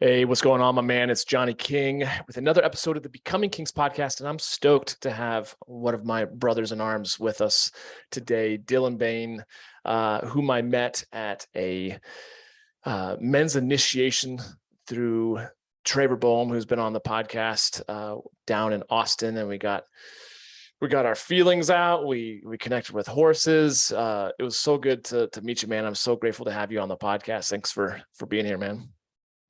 Hey, what's going on, my man? It's Johnny King with another episode of the Becoming Kings podcast, and I'm stoked to have one of my brothers in arms with us today, Dylan Bain, whom I met at a men's initiation through Trevor Boehm, who's been on the podcast down in Austin, and we got our feelings out. We connected with horses. It was so good to meet you, man. I'm so grateful to have you on the podcast. Thanks for being here, man.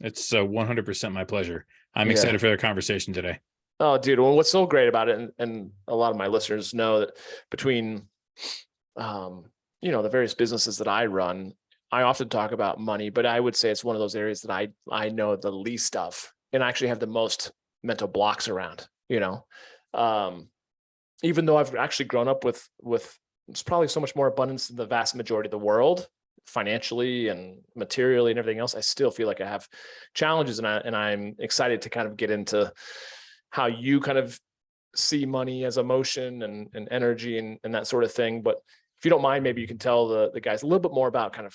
It's 100% my pleasher. I'm excited for the conversation today. Oh, dude. Well, what's so great about it, and a lot of my listeners know that between, the various businesses that I run, I often talk about money, but I would say it's one of those areas that I know the least of, and actually have the most mental blocks around, even though I've actually grown up with it's probably so much more abundance than the vast majority of the world, financially and materially and everything else. I still feel like I have challenges, and I'm excited to kind of get into how you kind of see money as emotion and energy and that sort of thing. But if you don't mind, maybe you can tell the guys a little bit more about kind of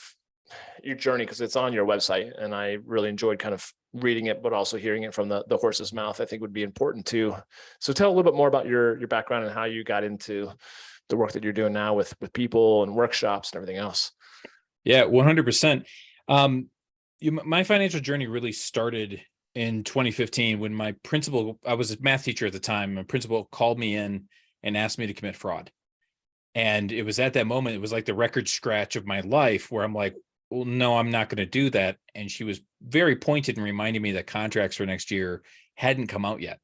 your journey, because it's on your website and I really enjoyed kind of reading it, but also hearing it from the horse's mouth, I think would be important too. So tell a little bit more about your background and how you got into the work that you're doing now with people and workshops and everything else. Yeah, 100%. My financial journey really started in 2015 when my principal, I was a math teacher at the time, my principal called me in and asked me to commit fraud. And it was at that moment, it was like the record scratch of my life where I'm like, well, no, I'm not going to do that. And she was very pointed and reminding me that contracts for next year hadn't come out yet.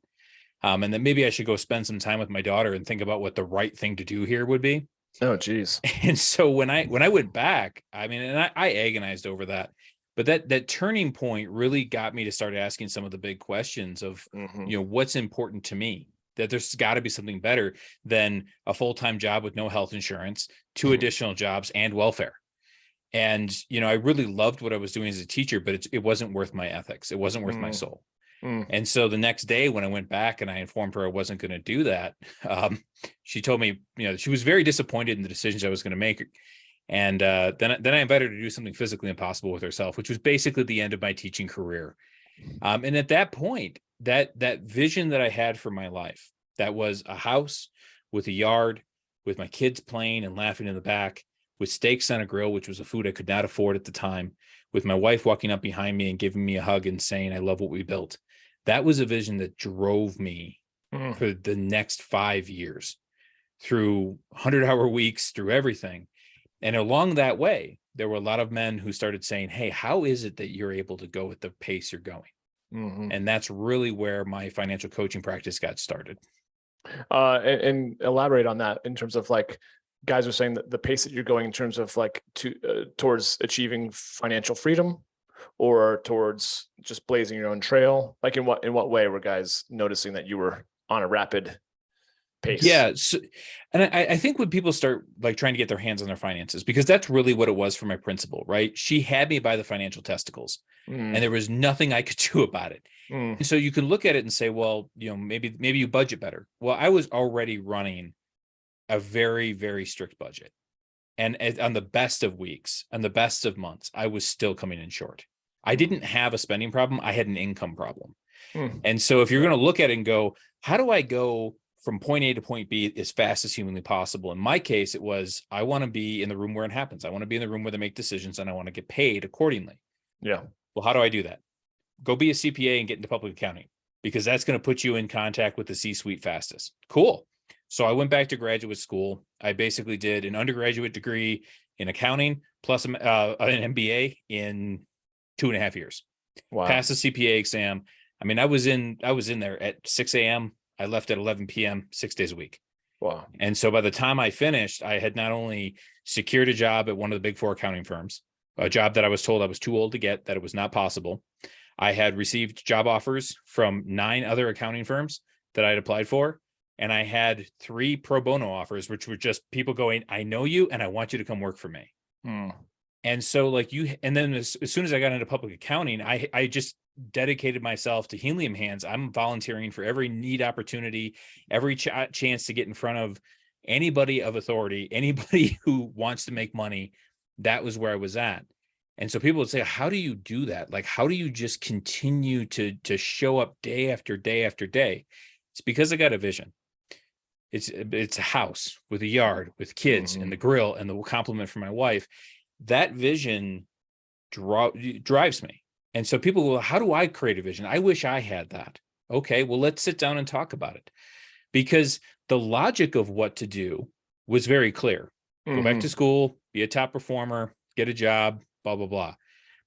And that maybe I should go spend some time with my daughter and think about what the right thing to do here would be. Oh, geez. And so when I went back, I mean, and I agonized over that, but that turning point really got me to start asking some of the big questions of, what's important to me, that there's got to be something better than a full-time job with no health insurance, two additional jobs and welfare. And, I really loved what I was doing as a teacher, but it wasn't worth my ethics. It wasn't worth my soul. And so the next day when I went back and I informed her I wasn't going to do that, she told me, she was very disappointed in the decisions I was going to make. And then I invited her to do something physically impossible with herself, which was basically the end of my teaching career. And at that point, that vision that I had for my life, that was a house with a yard, with my kids playing and laughing in the back, with steaks on a grill, which was a food I could not afford at the time, with my wife walking up behind me and giving me a hug and saying, I love what we built. That was a vision that drove me for the next 5 years, through 100-hour weeks, through everything. And along that way, there were a lot of men who started saying, hey, how is it that you're able to go at the pace you're going? And that's really where my financial coaching practice got started. And elaborate on that in terms of like, guys are saying that the pace that you're going in terms of like towards achieving financial freedom, or towards just blazing your own trail? Like in what way were guys noticing that you were on a rapid pace? Yeah. So, and I think when people start like trying to get their hands on their finances, because that's really what it was for my principal, right? She had me by the financial testicles and there was nothing I could do about it. And so you can look at it and say, well, maybe you budget better. Well, I was already running a very, very strict budget. And on the best of weeks, on the best of months, I was still coming in short. I didn't have a spending problem. I had an income problem. And so if you're going to look at it and go, how do I go from point A to point B as fast as humanly possible? In my case, it was, I want to be in the room where it happens. I want to be in the room where they make decisions, and I want to get paid accordingly. Yeah. Well, how do I do that? Go be a CPA and get into public accounting, because that's going to put you in contact with the C-suite fastest. Cool. So I went back to graduate school. I basically did an undergraduate degree in accounting plus an MBA in 2.5 years. Wow. Passed the CPA exam. I mean, I was in there at 6 a.m. I left at 11 p.m. 6 days a week. Wow. And so by the time I finished, I had not only secured a job at one of the big four accounting firms, a job that I was told I was too old to get, that it was not possible. I had received job offers from 9 other accounting firms that I had applied for. And I had 3 pro bono offers, which were just people going, I know you and I want you to come work for me. And so and then as soon as I got into public accounting, I just dedicated myself to helium hands. I'm volunteering for every neat opportunity, every chance to get in front of anybody of authority, anybody who wants to make money. That was where I was at. And so people would say, how do you do that? Like, how do you just continue to show up day after day after day? It's because I got a vision. It's a house with a yard, with kids, and the grill, and the compliment from my wife. That vision drives me. And so people will, how do I create a vision? I wish I had that. Okay, well, let's sit down and talk about it. Because the logic of what to do was very clear. Go back to school, be a top performer, get a job, blah, blah, blah.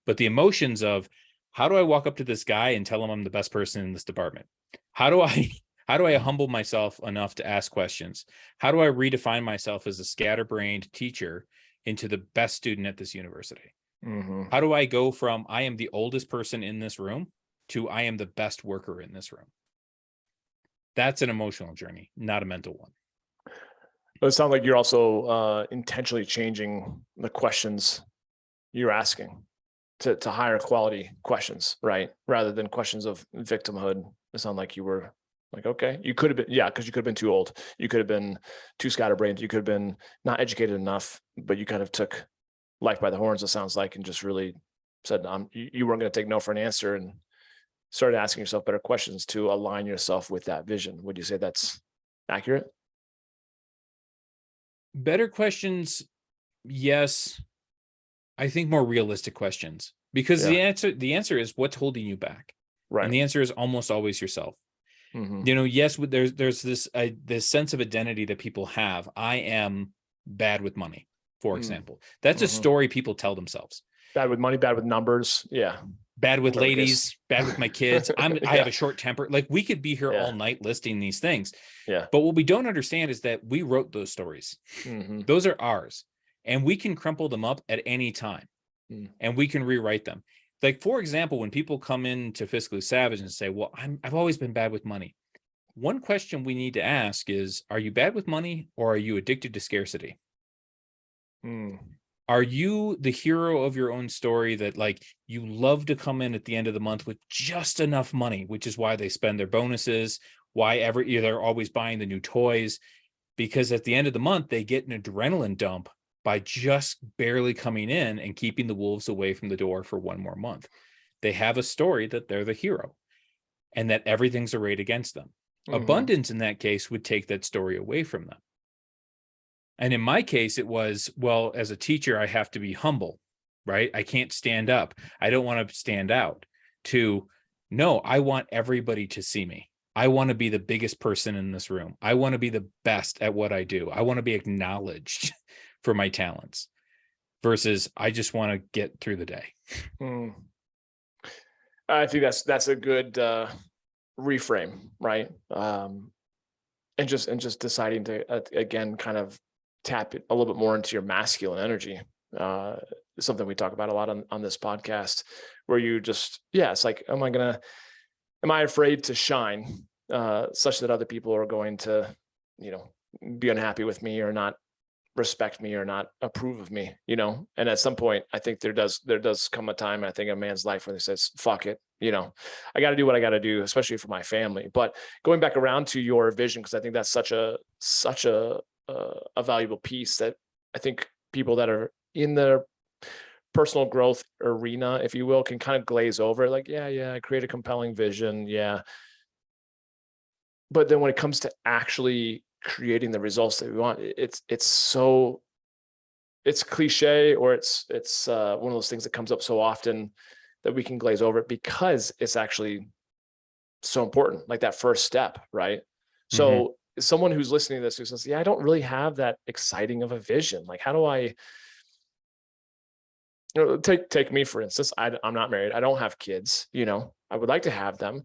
But the emotions of, how do I walk up to this guy and tell him I'm the best person in this department? How do I humble myself enough to ask questions? How do I redefine myself as a scatterbrained teacher into the best student at this university? How do I go from I am the oldest person in this room to I am the best worker in this room? That's an emotional journey, not a mental one. But it sounds like you're also intentionally changing the questions you're asking to higher quality questions, right? Rather than questions of victimhood. It sounded like you were like, okay, you could have been, yeah, because you could have been too old. You could have been too scatterbrained. You could have been not educated enough, but you kind of took life by the horns, it sounds like, and just really said, you weren't going to take no for an answer, and started asking yourself better questions to align yourself with that vision. Would you say that's accurate? Better questions, yes. I think more realistic questions, because the answer is what's holding you back. Right. And the answer is almost always yourself. Yes, there's this sense of identity that people have. I am bad with money, for example. That's a story people tell themselves. Bad with money, bad with numbers. Yeah. Bad with ladies, bad with my kids. I have a short temper. Like, we could be here all night listing these things. Yeah. But what we don't understand is that we wrote those stories. Those are ours. And we can crumple them up at any time. And we can rewrite them. Like, for example, when people come into Fiscally Savage and say, well, I've always been bad with money. One question we need to ask is, are you bad with money, or are you addicted to scarcity? Are you the hero of your own story, that like you love to come in at the end of the month with just enough money, which is why they spend their bonuses, they're always buying the new toys, because at the end of the month, they get an adrenaline dump by just barely coming in and keeping the wolves away from the door for one more month. They have a story that they're the hero and that everything's arrayed against them. Abundance in that case would take that story away from them. And in my case, it was, well, as a teacher, I have to be humble, right? I can't stand up. I don't want to stand out. To, no, I want everybody to see me. I want to be the biggest person in this room. I want to be the best at what I do. I want to be acknowledged for my talents, versus I just want to get through the day. I think that's a good reframe, right? And just deciding to again kind of tap it a little bit more into your masculine energy. Something we talk about a lot on this podcast, where you just, it's like, am I afraid to shine such that other people are going to, be unhappy with me, or not respect me, or not approve of me, and at some point, I think there does come a time, I think, in a man's life, where he says, fuck it, I got to do what I got to do, especially for my family. But going back around to your vision, because I think that's such a valuable piece, that I think people that are in the personal growth arena, if you will, can kind of glaze over, like, I create a compelling vision. Yeah. But then when it comes to actually creating the results that we want, it's cliche, or it's one of those things that comes up so often that we can glaze over it, because it's actually so important, like that first step, right? So someone who's listening to this, who says, I don't really have that exciting of a vision. Like, how do I, take me, for instance, I'm not married. I don't have kids, I would like to have them.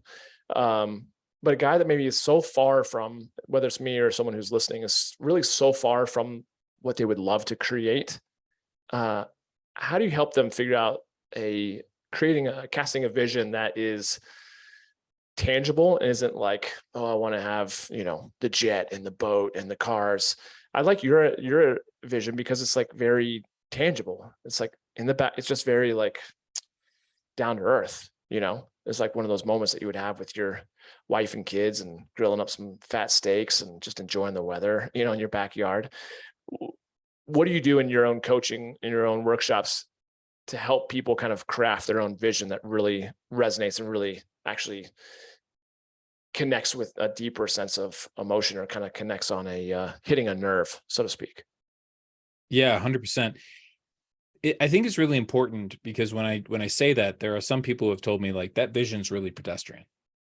But a guy that maybe is so far from, whether it's me or someone who's listening, is really so far from what they would love to create. How do you help them figure out casting a vision that is tangible and isn't like, I want to have, the jet and the boat and the cars. I like your vision, because it's like very tangible. It's like in the back, it's just very like down to earth, It's like one of those moments that you would have with your wife and kids, and grilling up some fat steaks and just enjoying the weather, in your backyard. What do you do in your own coaching, in your own workshops, to help people kind of craft their own vision that really resonates and really actually connects with a deeper sense of emotion, or kind of connects on a hitting a nerve, so to speak. Yeah, 100%. I think it's really important, because when I say that, there are some people who have told me like that vision's really pedestrian,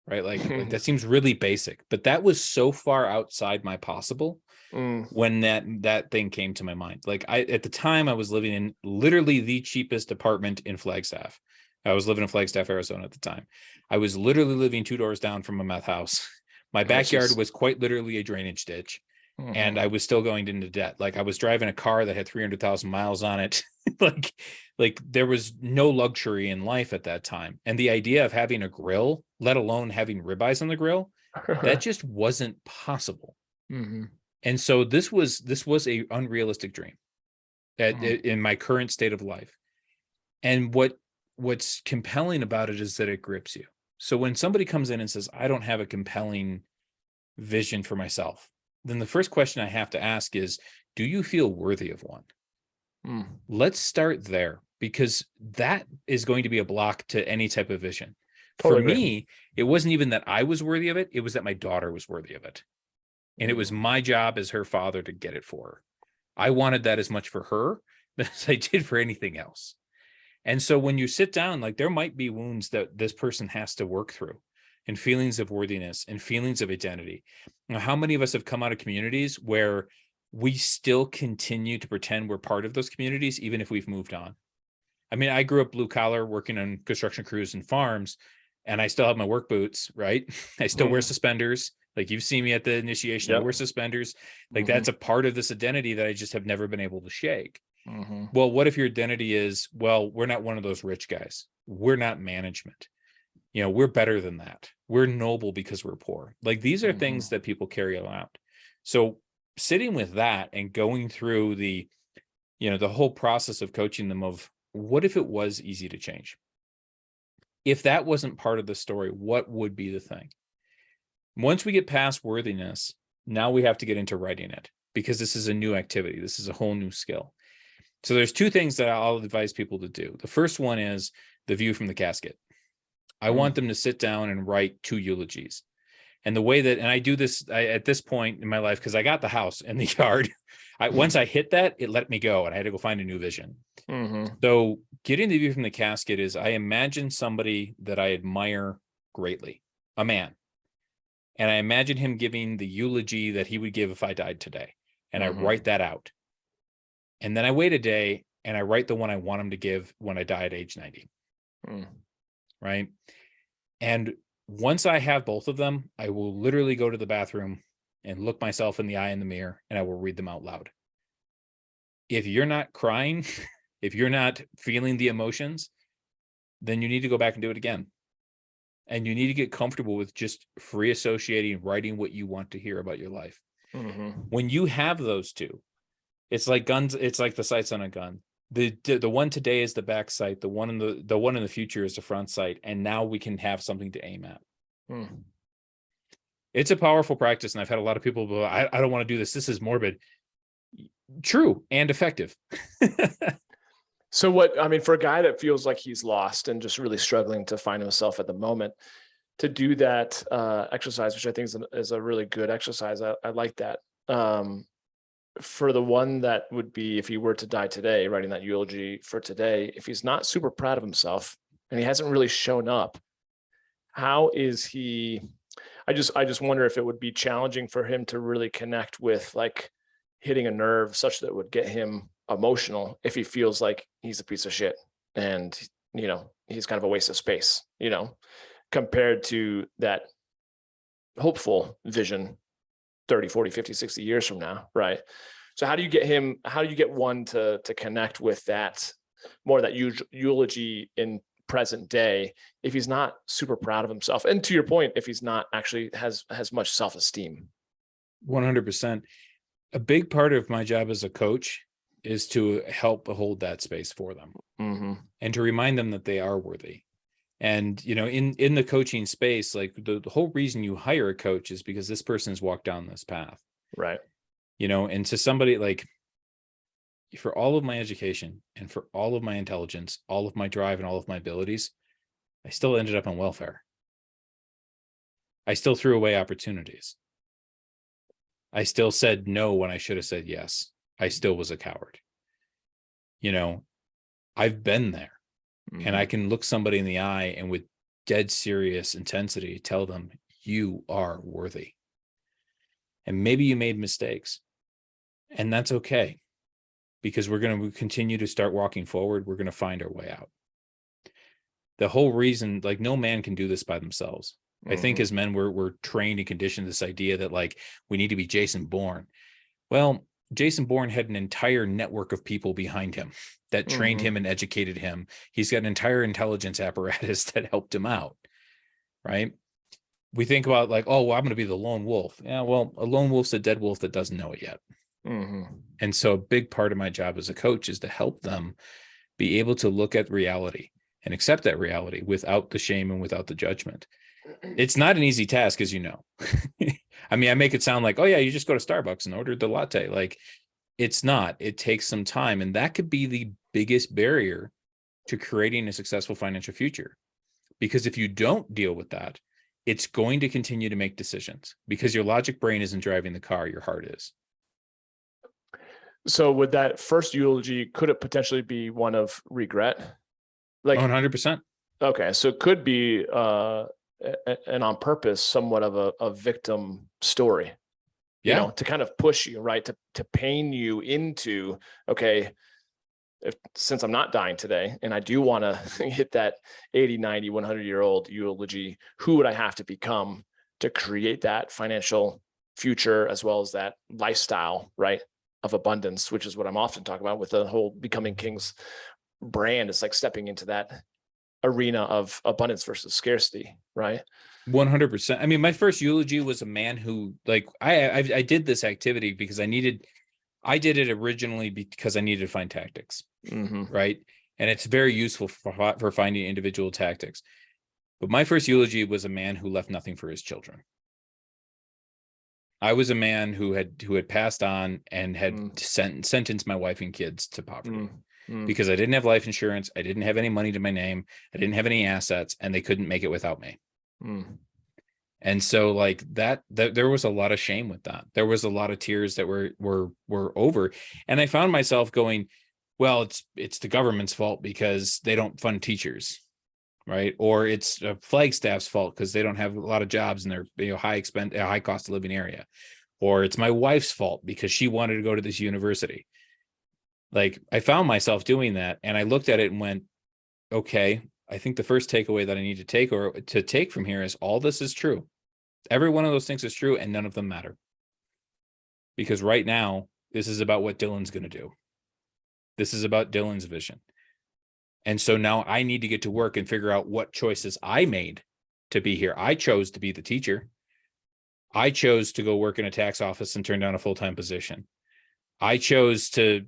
right? Like that seems really basic, but that was so far outside my possible when that thing came to my mind. Like at the time I was living in literally the cheapest apartment in Flagstaff. I was living in Flagstaff, Arizona at the time. I was literally living 2 doors down from a meth house. My backyard was quite literally a drainage ditch. And I was still going into debt. Like I was driving a car that had 300,000 miles on it. like there was no luxury in life at that time. And the idea of having a grill, let alone having ribeyes on the grill, that just wasn't possible. And so this was a unrealistic dream in my current state of life. And what's compelling about it is that it grips you. So when somebody comes in and says, I don't have a compelling vision for myself, then the first question I have to ask is, do you feel worthy of one? Let's start there, because that is going to be a block to any type of vision. Totally. For me, it wasn't even that I was worthy of it. It was that my daughter was worthy of it. And it was my job as her father to get it for her. I wanted that as much for her as I did for anything else. And so when you sit down, like there might be wounds that this person has to work through, and feelings of worthiness and feelings of identity. Now, how many of us have come out of communities where we still continue to pretend we're part of those communities, even if we've moved on? I mean, I grew up blue collar, working on construction crews and farms, and I still have my work boots, right? I still wear suspenders. Like you've seen me at the initiation, I wear suspenders. Like that's a part of this identity that I just have never been able to shake. Well, what if your identity is, well, we're not one of those rich guys. We're not management. You know, we're better than that. We're noble because we're poor. Like these are things that people carry out. So sitting with that and going through the whole process of coaching them of, what if it was easy to change? If that wasn't part of the story, what would be the thing? Once we get past worthiness, now we have to get into writing it, because this is a new activity. This is a whole new skill. So there's 2 things that I'll advise people to do. The first one is the view from the casket. I want them to sit down and write 2 eulogies. And the way that, and I do this at this point in my life, because I got the house and the yard. Once I hit that, it let me go, and I had to go find a new vision. So getting the view from the casket is, I imagine somebody that I admire greatly, a man. And I imagine him giving the eulogy that he would give if I died today. And I write that out. And then I wait a day and I write the one I want him to give when I die at age 90. Right. And once I have both of them, I will literally go to the bathroom and look myself in the eye in the mirror, and I will read them out loud. If you're not crying, if you're not feeling the emotions, then you need to go back and do it again. And you need to get comfortable with just free associating, writing what you want to hear about your life. When you have those 2, it's like guns. It's like the sights on a gun. The one today is the back sight. The one in the future is the front sight. And now we can have something to aim at. It's a powerful practice. And I've had a lot of people go, I don't want to do this. This is morbid. True and effective. So for a guy that feels like he's lost and just really struggling to find himself at the moment, to do that exercise, which I think is a really good exercise. I like that. For the one that would be, if he were to die today, writing that eulogy for today, if he's not super proud of himself and he hasn't really shown up, how is he? I just wonder if it would be challenging for him to really connect with like hitting a nerve such that it would get him emotional if he feels like he's a piece of shit and he's kind of a waste of space, compared to that hopeful vision 30, 40, 50, 60 years from now, right? So how do you get one to connect with that, more that eulogy in present day, if he's not super proud of himself? And to your point, if he's not actually has much self-esteem. 100%. A big part of my job as a coach is to help hold that space for them and to remind them that they are worthy. And, in the coaching space, like the whole reason you hire a coach is because this person has walked down this path. Right. And to somebody like, for all of my education and for all of my intelligence, all of my drive and all of my abilities, I still ended up on welfare. I still threw away opportunities. I still said no when I should have said yes. I still was a coward. I've been there, and I can look somebody in the eye and with dead serious intensity tell them, you are worthy. And maybe you made mistakes, and that's okay, because we're going to continue to start walking forward. We're going to find our way out. The whole reason, like, no man can do this by themselves. I think as men, we're trained and conditioned this idea that, like, we need to be Jason Bourne. Well, Jason Bourne had an entire network of people behind him that trained him and educated him. He's got an entire intelligence apparatus that helped him out, right? We think about, like, oh, well, I'm going to be the lone wolf. Yeah, well, a lone wolf's a dead wolf that doesn't know it yet. And so a big part of my job as a coach is to help them be able to look at reality and accept that reality without the shame and without the judgment. It's not an easy task, as you know. I mean, I make it sound like, oh yeah, you just go to Starbucks and order the latte. Like, it's not. It takes some time, and that could be the biggest barrier to creating a successful financial future. Because if you don't deal with that, it's going to continue to make decisions, because your logic brain isn't driving the car, your heart is. So with that first eulogy, could it potentially be one of regret? Like 100%. Okay, so it could be and on purpose, somewhat of a victim story. Yeah. To kind of push you, right, to pain you into, okay, since I'm not dying today and I do want to hit that 80, 90, 100-year-old eulogy, who would I have to become to create that financial future as well as that lifestyle, right, of abundance, which is what I'm often talking about with the whole Becoming Kings brand. It's like stepping into that arena of abundance versus scarcity, right? 100%. I mean, my first eulogy was a man who, like, I did this activity because I did it originally because I needed to find tactics, right? And it's very useful for finding individual tactics. But my first eulogy was a man who left nothing for his children. I was a man who had passed on and had sentenced my wife and kids to poverty because I didn't have life insurance. I didn't have any money to my name. I didn't have any assets, and they couldn't make it without me. And so, like, that there was a lot of shame with that. There was a lot of tears that were over. And I found myself going, well, it's the government's fault because they don't fund teachers, right? Or it's Flagstaff's fault because they don't have a lot of jobs in their high cost of living area. Or it's my wife's fault because she wanted to go to this university. Like, I found myself doing that, and I looked at it and went, okay, I think the first takeaway that I need to take from here is all this is true. Every one of those things is true, and none of them matter. Because right now, this is about what Dylan's going to do. This is about Dylan's vision. And so now I need to get to work and figure out what choices I made to be here. I chose to be the teacher. I chose to go work in a tax office and turn down a full-time position. I chose to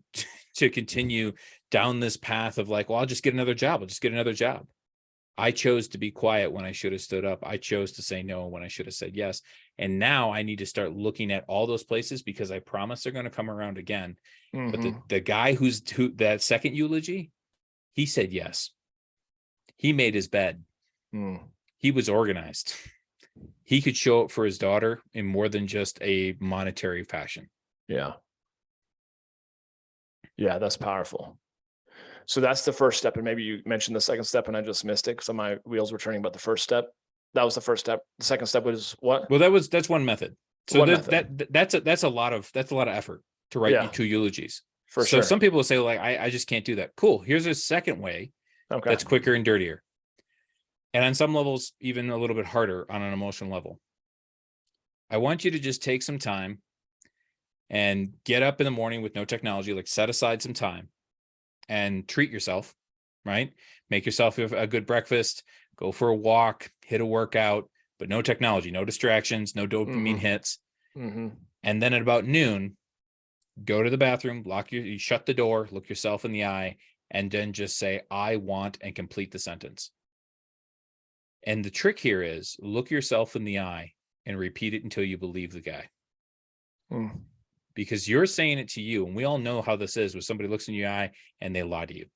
continue down this path of, like, well, I'll just get another job. I'll just get another job. I chose to be quiet when I should have stood up. I chose to say no when I should have said yes. And now I need to start looking at all those places, because I promise they're going to come around again. But the guy who that second eulogy, he said yes. He made his bed. He was organized. He could show up for his daughter in more than just a monetary fashion. Yeah, that's powerful. So that's the first step. And maybe you mentioned the second step and I just missed it, so my wheels were turning about the first step. That was the first step. The second step was what? Well, that's one method. So that's a lot of effort to write 2 eulogies. For sure. Some people will say, like, I just can't do that. Cool. Here's a second way that's quicker and dirtier. And on some levels, even a little bit harder on an emotional level. I want you to just take some time and get up in the morning with no technology, like set aside some time and treat yourself, right? Make yourself a good breakfast, go for a walk, hit a workout, but no technology, no distractions, no dopamine hits. And then at about noon, go to the bathroom, you shut the door, look yourself in the eye, and then just say, I want, and complete the sentence. And the trick here is look yourself in the eye and repeat it until you believe the guy. because you're saying it to you. And we all know how this is when somebody looks in your eye and they lie to you.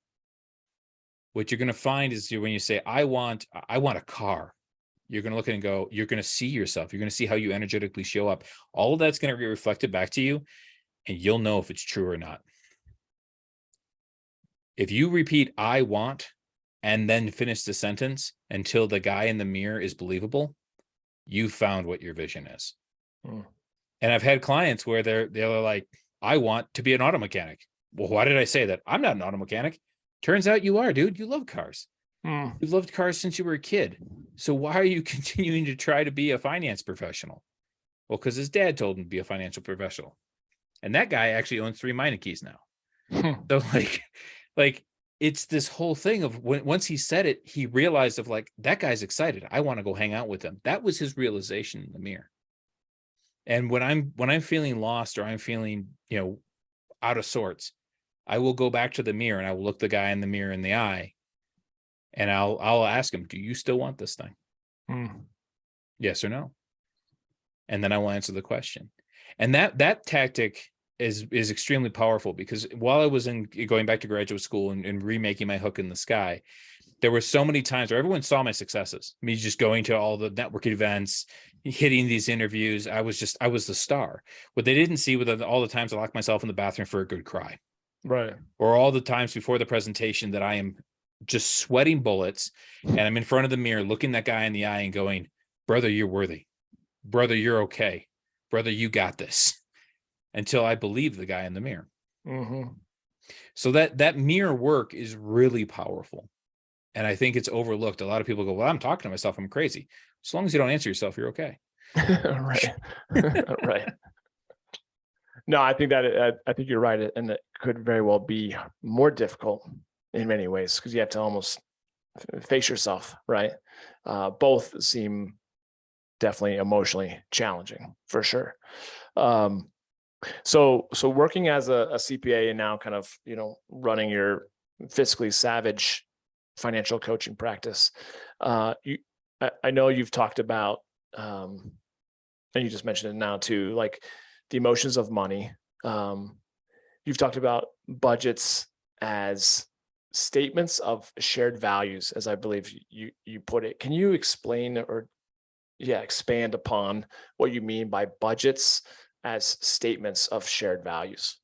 What you're going to find is when you say, I want a car, you're going to look at it and go, you're going to see yourself. You're going to see how you energetically show up. All of that's going to be reflected back to you, and you'll know if it's true or not. If you repeat, I want, and then finish the sentence until the guy in the mirror is believable, you found what your vision is. And I've had clients where they're like, I want to be an auto mechanic. Well, why did I say that? I'm not an auto mechanic. Turns out you are, dude. You love cars. You've loved cars since you were a kid. So why are you continuing to try to be a finance professional? Well, because his dad told him to be a financial professional. And that guy actually owns 3 Meinekes now. So like it's this whole thing of once he said it, he realized of like, that guy's excited. I want to go hang out with him. That was his realization in the mirror. And when I'm feeling lost or I'm feeling, out of sorts, I will go back to the mirror and I will look the guy in the mirror in the eye. And I'll ask him, do you still want this thing? Yes or no? And then I will answer the question. And that tactic is extremely powerful, because while I was going back to graduate school and remaking my Hook in the Sky, there were so many times where everyone saw my successes, me just going to all the network events, hitting these interviews. I was the star. What they didn't see were all the times I locked myself in the bathroom for a good cry. Right. Or all the times before the presentation that I am just sweating bullets and I'm in front of the mirror looking that guy in the eye and going, brother, you're worthy. Brother, you're okay. Brother, you got this. Until I believe the guy in the mirror. So that mirror work is really powerful. And I think it's overlooked. A lot of people go, well, I'm talking to myself. I'm crazy. As long as you don't answer yourself, you're okay. Right. Right. No, I think you're right. And it could very well be more difficult in many ways, because you have to almost face yourself, right? Both seem definitely emotionally challenging for sure. So working as a CPA and now kind of, running your Fiscally Savage financial coaching practice, I know you've talked about, and you just mentioned it now too, like the emotions of money. You've talked about budgets as statements of shared values, as I believe you put it. Can you explain expand upon what you mean by budgets as statements of shared values?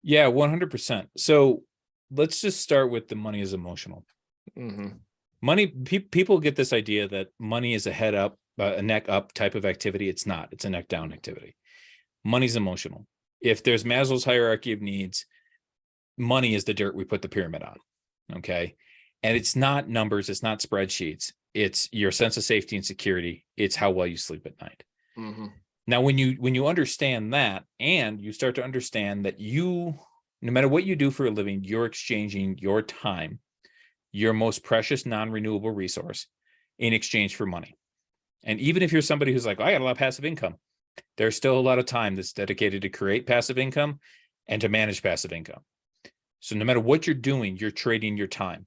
Yeah, 100%. So let's just start with the money is emotional. Money, people get this idea that money is a head up, a neck up type of activity. It's not. It's a neck down activity. Money's emotional. If there's Maslow's hierarchy of needs, money is the dirt we put the pyramid on. Okay. And it's not numbers. It's not spreadsheets. It's your sense of safety and security. It's how well you sleep at night. Now, when you understand that, and you start to understand that no matter what you do for a living, you're exchanging your time, your most precious non-renewable resource, in exchange for money. And even if you're somebody who's like, I got a lot of passive income, there's still a lot of time that's dedicated to create passive income and to manage passive income. So no matter what you're doing, you're trading your time.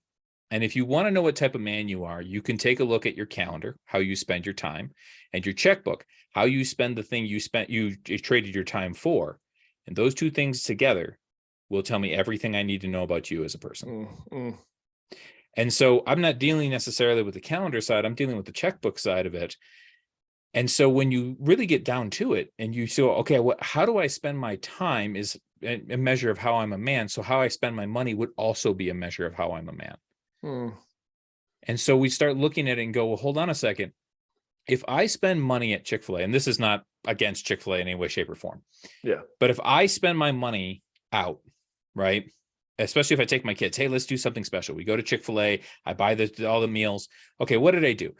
And if you want to know what type of man you are, you can take a look at your calendar, how you spend your time, and your checkbook, how you spend the thing you traded your time for. And those two things together will tell me everything I need to know about you as a person. And so I'm not dealing necessarily with the calendar side. I'm dealing with the checkbook side of it. And so when you really get down to it and you say, okay, how do I spend my time is a measure of how I'm a man. So how I spend my money would also be a measure of how I'm a man. And so we start looking at it and go, well, hold on a second. If I spend money at Chick-fil-A, and this is not against Chick-fil-A in any way, shape, or form. Yeah. But if I spend my money out, right? Especially if I take my kids, hey, let's do something special. We go to Chick-fil-A, I buy all the meals. Okay, what did I do?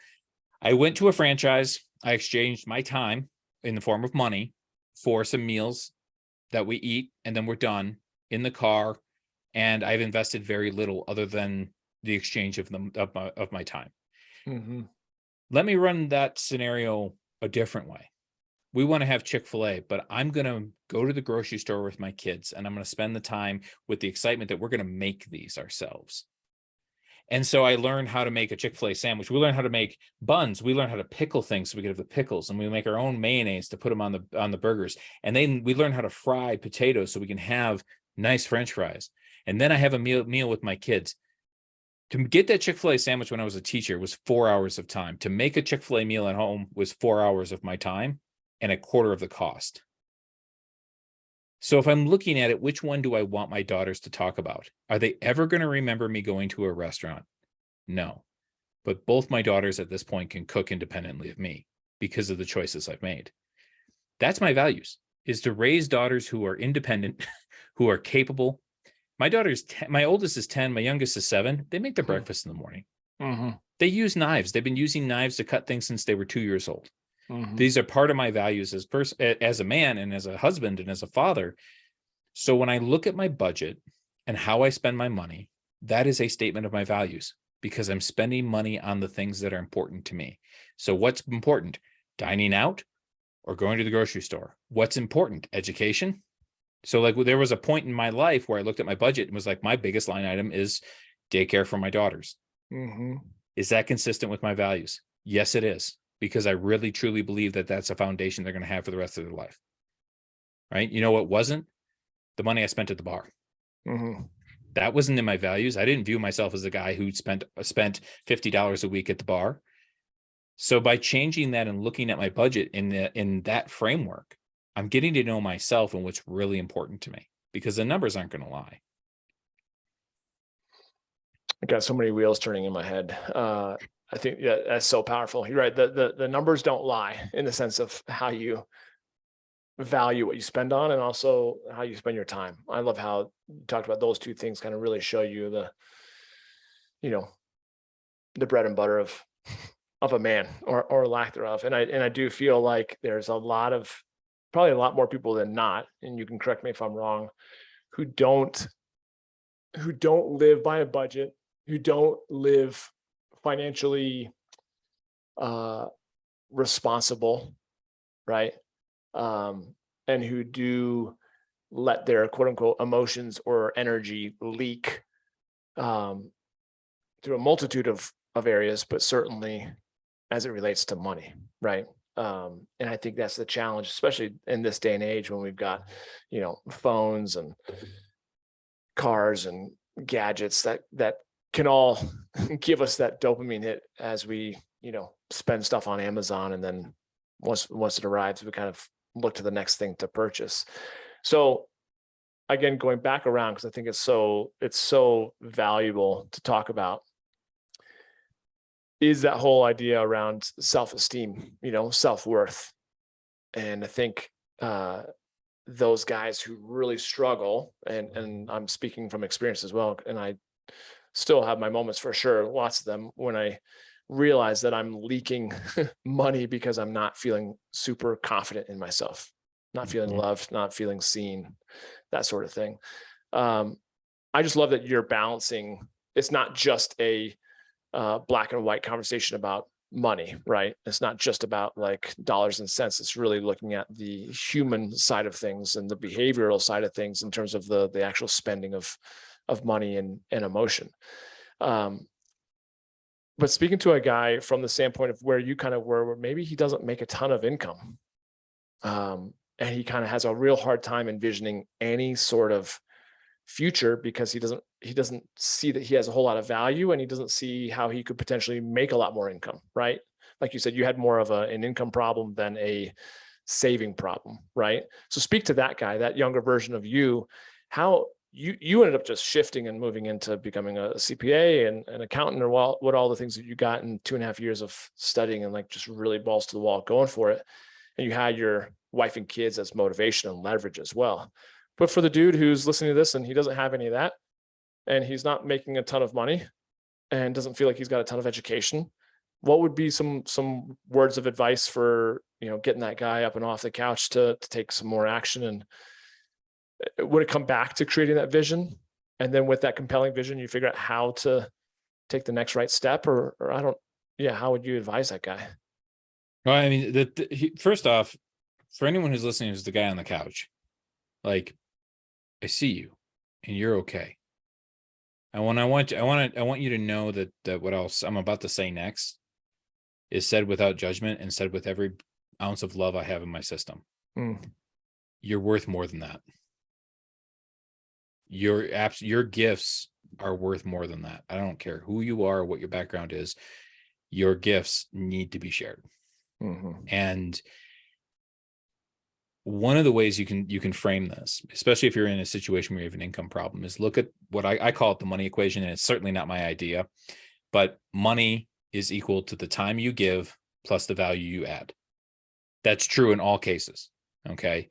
I went to a franchise. I exchanged my time in the form of money for some meals that we eat, and then we're done in the car. And I've invested very little other than the exchange of my time. Let me run that scenario a different way. We want to have Chick-fil-A, but I'm going to go to the grocery store with my kids, and I'm going to spend the time with the excitement that we're going to make these ourselves. And so I learned how to make a Chick-fil-A sandwich. We learned how to make buns. We learned how to pickle things so we could have the pickles, and we make our own mayonnaise to put them on the burgers. And then we learned how to fry potatoes so we can have nice French fries. And then I have a meal with my kids. To get that Chick-fil-A sandwich when I was a teacher was 4 hours of time. To make a Chick-fil-A meal at home was 4 hours of my time and a quarter of the cost. So if I'm looking at it, which one do I want my daughters to talk about? Are they ever going to remember me going to a restaurant? No. But both my daughters at this point can cook independently of me because of the choices I've made. That's my values, is to raise daughters who are independent, who are capable. My oldest is 10, my youngest is 7. They make their breakfast in the morning. They use knives. They've been using knives to cut things since they were 2 years old. These are part of my values as a man and as a husband and as a father. So when I look at my budget and how I spend my money, that is a statement of my values, because I'm spending money on the things that are important to me. So what's important? Dining out or going to the grocery store? What's important? Education. So like there was a point in my life where I looked at my budget and was like, my biggest line item is daycare for my daughters. Is that consistent with my values? Yes, it is. Because I really, truly believe that that's a foundation they're going to have for the rest of their life. Right? You know what wasn't? The money I spent at the bar. That wasn't in my values. I didn't view myself as a guy who spent $50 a week at the bar. So by changing that and looking at my budget in that framework, I'm getting to know myself and what's really important to me, because the numbers aren't going to lie. I got so many wheels turning in my head. I think that's so powerful. You're right. The numbers don't lie in the sense of how you value what you spend on and also how you spend your time. I love how you talked about those two things kind of really show you the bread and butter of a man or lack thereof. And I do feel like there's probably a lot more people than not, and you can correct me if I'm wrong, who don't live by a budget, who don't live financially responsible, right? And who do let their quote unquote emotions or energy leak through a multitude of areas, but certainly as it relates to money, right? And I think that's the challenge, especially in this day and age when we've got, phones and cars and gadgets that can all give us that dopamine hit as we, spend stuff on Amazon. And then once it arrives, we kind of look to the next thing to purchase. So again, going back around, because I think it's so valuable to talk about, is that whole idea around self-esteem, self-worth. And I think those guys who really struggle, and I'm speaking from experience as well, and I still have my moments for sure, lots of them, when I realize that I'm leaking money because I'm not feeling super confident in myself, not feeling loved, not feeling seen, that sort of thing. I just love that you're balancing. It's not just a black and white conversation about money, right? It's not just about like dollars and cents. It's really looking at the human side of things and the behavioral side of things in terms of the actual spending of money and emotion. But speaking to a guy from the standpoint of where you kind of were, where maybe he doesn't make a ton of income, and he kind of has a real hard time envisioning any sort of future because he doesn't see that he has a whole lot of value, and he doesn't see how he could potentially make a lot more income, right? Like you said, you had more of an income problem than a saving problem, right? So speak to that guy, that younger version of you, how you ended up just shifting and moving into becoming a CPA and an accountant, or what all the things that you got in 2.5 years of studying and like just really balls to the wall going for it. And you had your wife and kids as motivation and leverage as well. But for the dude who's listening to this and he doesn't have any of that, and he's not making a ton of money and doesn't feel like he's got a ton of education, what would be some words of advice for, getting that guy up and off the couch to take some more action? And would it come back to creating that vision? And then with that compelling vision, you figure out how to take the next right step, or how would you advise that guy? Well, I mean, first off, for anyone who's listening, who's the guy on the couch, like, I see you and you're okay. I want you to know that what else I'm about to say next is said without judgment and said with every ounce of love I have in my system. You're worth more than that. Your gifts are worth more than that. I don't care who you are, what your background is. Your gifts need to be shared. And one of the ways you can frame this, especially if you're in a situation where you have an income problem, is look at what I call it the money equation. And it's certainly not my idea, but money is equal to the time you give plus the value you add. That's true in all cases. Okay.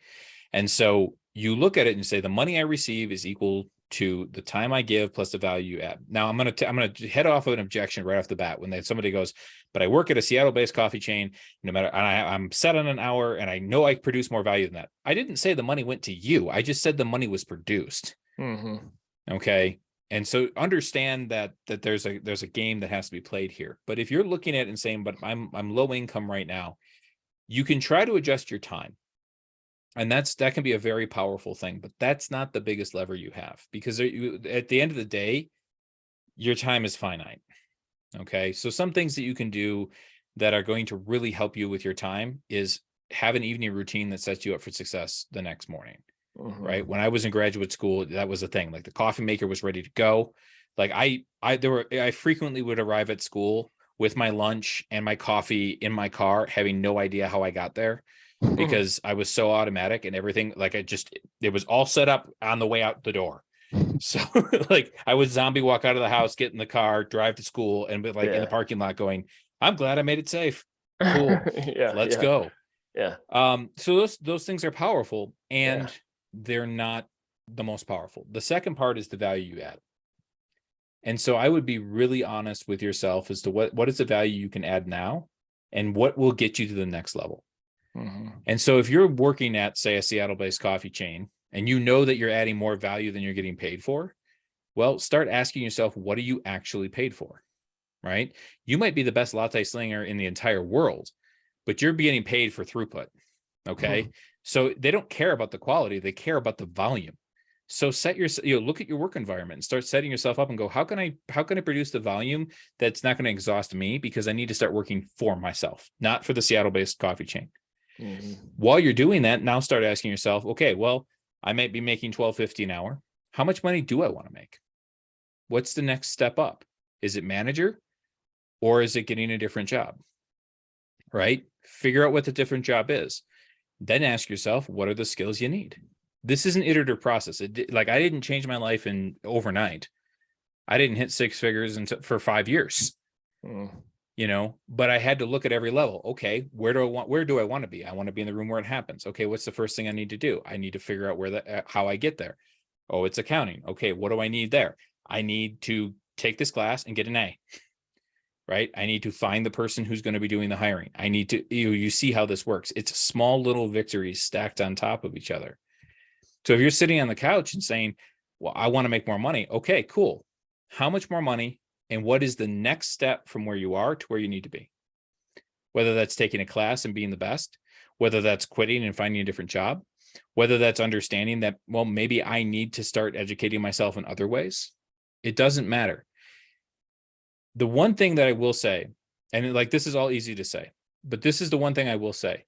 And so you look at it and say, the money I receive is equal to the time I give plus the value you add. Now I'm going to head off of an objection right off the bat when somebody goes, but I work at a Seattle-based coffee chain, no matter, and I'm set on an hour and I know I produce more value than that. I didn't say the money went to you. I just said the money was produced. Okay. And so understand that there's a game that has to be played here. But if you're looking at it and saying, but I'm low income right now, you can try to adjust your time. And that can be a very powerful thing, but that's not the biggest lever you have, because at the end of the day, your time is finite. Okay. So some things that you can do that are going to really help you with your time is have an evening routine that sets you up for success the next morning. Right. When I was in graduate school, that was a thing. Like the coffee maker was ready to go. Like I frequently would arrive at school with my lunch and my coffee in my car, having no idea how I got there, because I was so automatic and everything. Like it was all set up on the way out the door. So like I would zombie walk out of the house, get in the car, drive to school, and be like in the parking lot going, I'm glad I made it safe. Cool. Let's go. Yeah. So those things are powerful, and they're not the most powerful. The second part is the value you add. And so I would be really honest with yourself as to what is the value you can add now and what will get you to the next level. And so if you're working at, say, a Seattle-based coffee chain, and you know that you're adding more value than you're getting paid for, well, start asking yourself, what are you actually paid for? Right? You might be the best latte slinger in the entire world, but you're getting paid for throughput. Okay. So they don't care about the quality. They care about the volume. So look at your work environment and start setting yourself up and go, how can I produce the volume that's not going to exhaust me, because I need to start working for myself, not for the Seattle-based coffee chain. While you're doing that, now start asking yourself, okay, well, I might be making $12.50 an hour. How much money do I want to make? What's the next step up? Is it manager, or is it getting a different job? Right? Figure out what the different job is. Then ask yourself, what are the skills you need? This is an iterative process. I didn't change my life overnight. I didn't hit six figures for 5 years. But I had to look at every level. Okay, where do I want to be? I want to be in the room where it happens. Okay, what's the first thing I need to do? I need to figure out how I get there. Oh, it's accounting. Okay, what do I need there? I need to take this class and get an A. Right? I need to find the person who's going to be doing the hiring. I need to, you see how this works. It's small little victories stacked on top of each other. So if you're sitting on the couch and saying, well, I want to make more money. Okay, cool. How much more money? And what is the next step from where you are to where you need to be? Whether that's taking a class and being the best, whether that's quitting and finding a different job, whether that's understanding that, well, maybe I need to start educating myself in other ways. It doesn't matter. The one thing that I will say, and this is all easy to say, but this is the one thing I will say.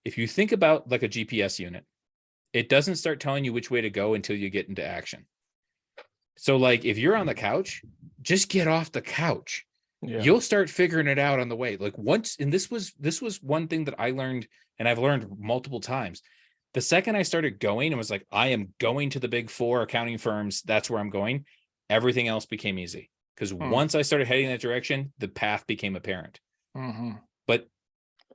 If you think about like a GPS unit, it doesn't start telling you which way to go until you get into action. So like if you're on the couch, just get off the couch. You'll start figuring it out on the way. Like once, and this was one thing that I learned, and I've learned multiple times. The second I started going and was like, I am going to the big 4 accounting firms, that's where I'm going, everything else became easy. Because once I started heading that direction, the path became apparent. But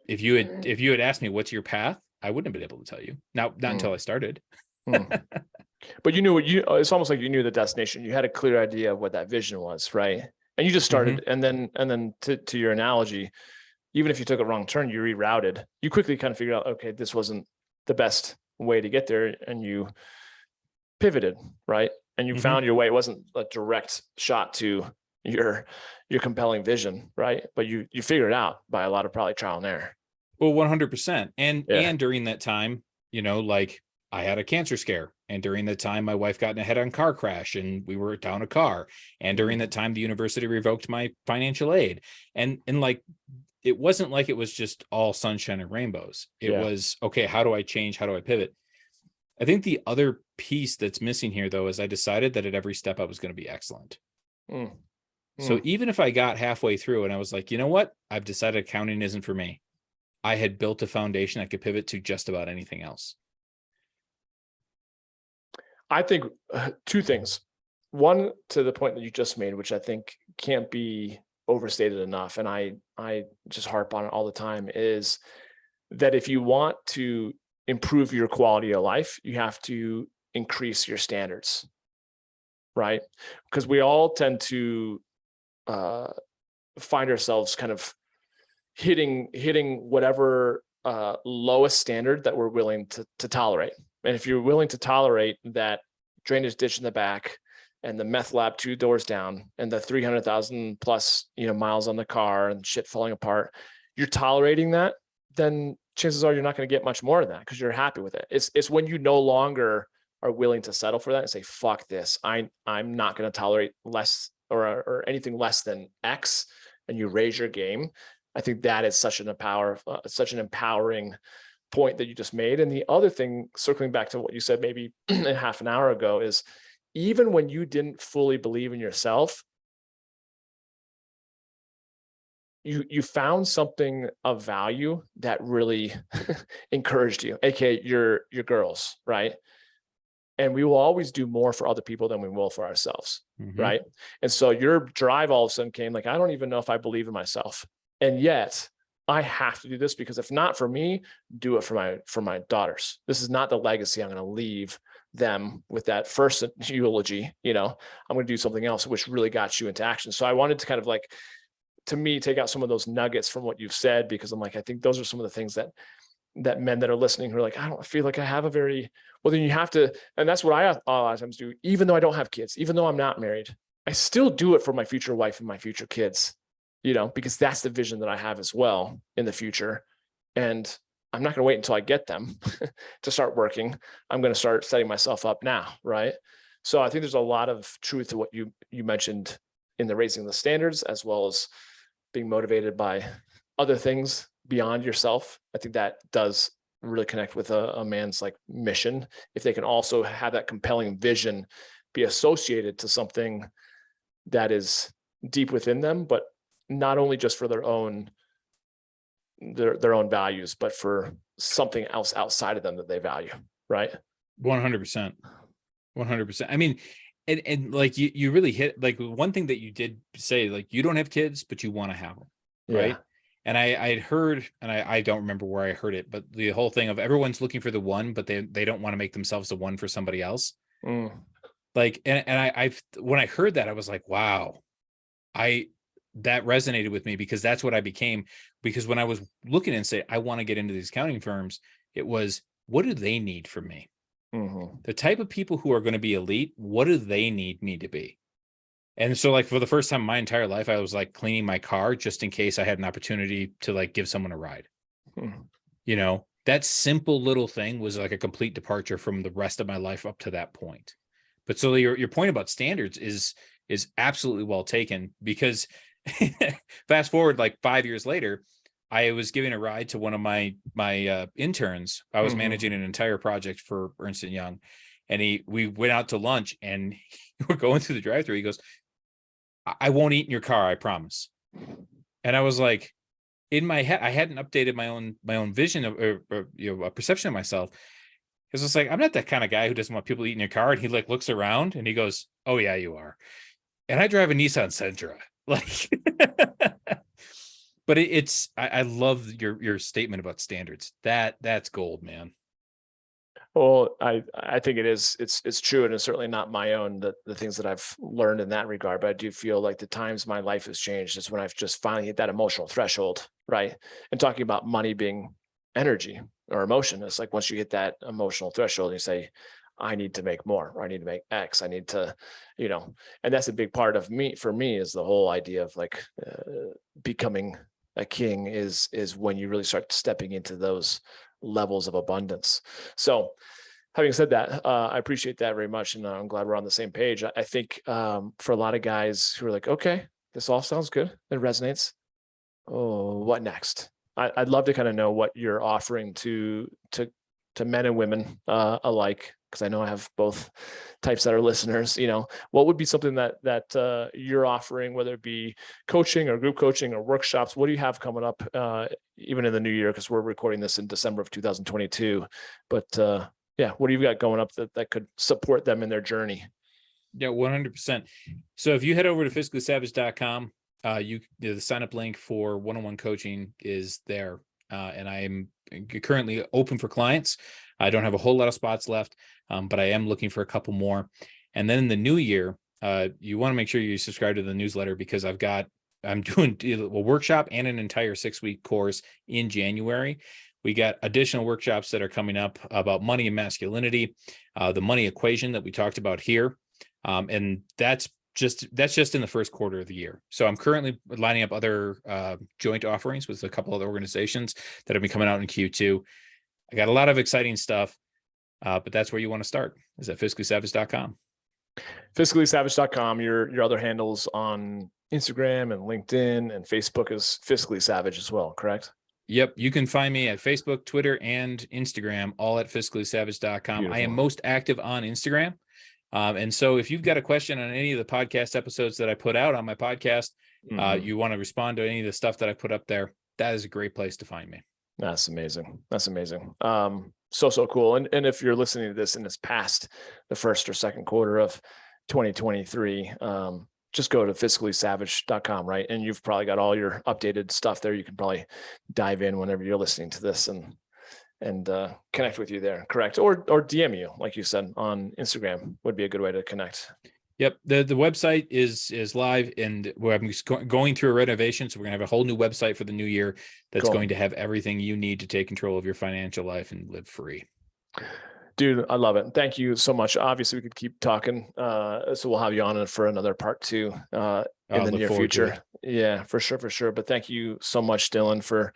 if you had asked me, what's your path? I wouldn't have been able to tell you. Not until I started. But you knew it's almost like you knew the destination. You had a clear idea of what that vision was, right? And you just started. And then to your analogy, even if you took a wrong turn, you rerouted, you quickly kind of figured out, okay, this wasn't the best way to get there. And you pivoted, right? And you found your way. It wasn't a direct shot to your compelling vision, right? But you figured it out by a lot of probably trial and error. Well, 100%. And during that time, I had a cancer scare. And during that time, my wife got in a head-on car crash and we were down a car. And during that time, the university revoked my financial aid. And like, it wasn't like it was just all sunshine and rainbows. It was, okay, how do I change? How do I pivot? I think the other piece that's missing here, though, is I decided that at every step I was going to be excellent. So even if I got halfway through and I was like, you know what? I've decided accounting isn't for me. I had built a foundation I could pivot to just about anything else. I think two things. One, to the point that you just made, which I think can't be overstated enough, and I just harp on it all the time, is that if you want to improve your quality of life, you have to increase your standards, right? Because we all tend to find ourselves kind of hitting whatever lowest standard that we're willing to tolerate. And if you're willing to tolerate that drainage ditch in the back and the meth lab 2 doors down and the 300,000 plus, miles on the car and shit falling apart, you're tolerating that, then chances are you're not going to get much more of that because you're happy with it. It's when you no longer are willing to settle for that and say, fuck this, I'm not going to tolerate less or anything less than X, and you raise your game. I think that is such an empowering point that you just made. And the other thing, circling back to what you said maybe a half an hour ago, is even when you didn't fully believe in yourself, you found something of value that really encouraged you, aka your girls, right? And we will always do more for other people than we will for ourselves, right? And so your drive all of a sudden came like, I don't even know if I believe in myself, and yet I have to do this because if not for me, do it for my daughters. This is not the legacy I'm going to leave them with that first eulogy. I'm going to do something else, which really got you into action. So I wanted to kind of like, to me, take out some of those nuggets from what you've said, because I'm like, I think those are some of the things that men that are listening who are like, I don't feel like I have a very, well, then you have to, and that's what I a lot of times do, even though I don't have kids, even though I'm not married, I still do it for my future wife and my future kids, because that's the vision that I have as well in the future. And I'm not going to wait until I get them to start working. I'm going to start setting myself up now. Right. So I think there's a lot of truth to what you mentioned in the raising the standards, as well as being motivated by other things beyond yourself. I think that does really connect with a man's like mission. If they can also have that compelling vision be associated to something that is deep within them, but not only just for their own values, but for something else outside of them that they value. Right. 100%. 100%. I mean, and like you really hit like one thing that you did say, like, you don't have kids, but you want to have them. Right. Yeah. And I had heard, and I don't remember where I heard it, but the whole thing of everyone's looking for the one, but they don't want to make themselves the one for somebody else. Like, and I when I heard that, I was like, wow, that resonated with me, because that's what I became. Because when I was looking and say, I want to get into these accounting firms, it was, what do they need from me? The type of people who are going to be elite, what do they need me to be? And so like for the first time in my entire life, I was like cleaning my car just in case I had an opportunity to like give someone a ride. That simple little thing was like a complete departure from the rest of my life up to that point. But so your point about standards is absolutely well taken, because fast forward like 5 years later, I was giving a ride to one of my interns. I was managing an entire project for Ernst & Young, and we went out to lunch, and we're going through the drive-thru. He goes, I won't eat in your car, I promise. And I was like, in my head, I hadn't updated my own vision of or a perception of myself. Because it's like, I'm not that kind of guy who doesn't want people eating your car. And he like looks around and he goes, oh yeah, you are. And I drive a Nissan Sentra. Like, but I love your statement about standards. That's gold, man. Well, I think it's true, and it's certainly not my own, the things that I've learned in that regard. But I do feel like the times my life has changed is when I've just finally hit that emotional threshold, right? And talking about money being energy or emotion, it's like once you hit that emotional threshold, you say, I need to make more, or I need to make X, I need to, and that's a big part of for me is the whole idea of like becoming a king is when you really start stepping into those levels of abundance. So having said that, I appreciate that very much. And I'm glad we're on the same page. I think for a lot of guys who are like, okay, this all sounds good. It resonates. Oh, what next? I'd love to kind of know what you're offering to men and women alike, because I know I have both types that are listeners. What would be something that you're offering, whether it be coaching or group coaching or workshops? What do you have coming up, even in the new year? Because we're recording this in December of 2022. But yeah, what do you got going up that could support them in their journey? Yeah, 100%. So if you head over to fiscallysavage.com, the sign up link for one-on-one coaching is there. And I am currently open for clients. I don't have a whole lot of spots left, but I am looking for a couple more. And then in the new year, you want to make sure you subscribe to the newsletter, because I'm doing a workshop and an entire 6-week course in January. We got additional workshops that are coming up about money and masculinity, the money equation that we talked about here. And that's just in the first quarter of the year. So I'm currently lining up other joint offerings with a couple other organizations that have been coming out in Q2. I got a lot of exciting stuff, but that's where you want to start, is at fiscallysavage.com. Fiscallysavage.com. Your other handles on Instagram and LinkedIn and Facebook is Fiscally Savage as well, correct? Yep. You can find me at Facebook, Twitter, and Instagram, all at fiscallysavage.com. Beautiful. I am most active on Instagram. And so if you've got a question on any of the podcast episodes that I put out on my podcast, you want to respond to any of the stuff that I put up there, that is a great place to find me. That's amazing. That's amazing. So cool. And if you're listening to this and it's past the first or second quarter of 2023, just go to fiscallysavage.com, right? And you've probably got all your updated stuff there. You can probably dive in whenever you're listening to this and connect with you there, correct? Or DM you, like you said, on Instagram would be a good way to connect. Yep. The website is live, and we're going through a renovation. So we're gonna have a whole new website for the new year that's going to have everything you need to take control of your financial life and live free. Dude, I love it. Thank you so much. Obviously, we could keep talking. So we'll have you on for another part 2 in the near future. Yeah, for sure. But thank you so much, Dylan, for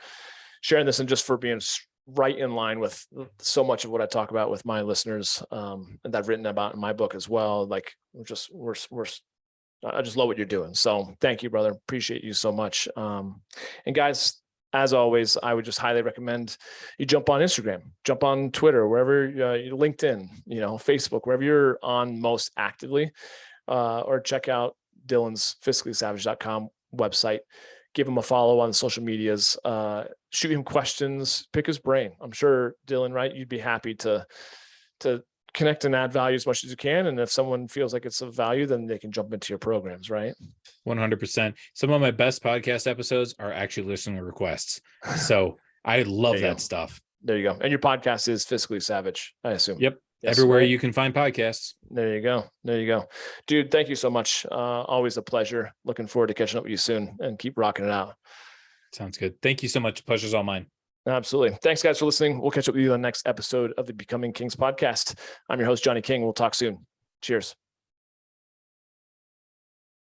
sharing this and just for being right in line with so much of what I talk about with my listeners, and that I've written about in my book as well. Like I just love what you're doing. So thank you, brother. Appreciate you so much. And guys, as always, I would just highly recommend you jump on Instagram, jump on Twitter, wherever, LinkedIn, Facebook, wherever you're on most actively, or check out Dylan's fiscallysavage.com website. Give him a follow on the social medias, shoot him questions, pick his brain. I'm sure, Dylan, right? You'd be happy to connect and add value as much as you can. And if someone feels like it's of value, then they can jump into your programs, right? 100%. Some of my best podcast episodes are actually listener requests. So I love that stuff. There you go. And your podcast is Fiscally Savage, I assume. Yep. Yes, everywhere you can find podcasts. There you go. Dude, thank you so much. Always a pleasure. Looking forward to catching up with you soon, and keep rocking it out. Sounds good. Thank you so much. Pleasure's all mine. Absolutely. Thanks, guys, for listening. We'll catch up with you on the next episode of the Becoming Kings podcast. I'm your host, Johnny King. We'll talk soon. Cheers.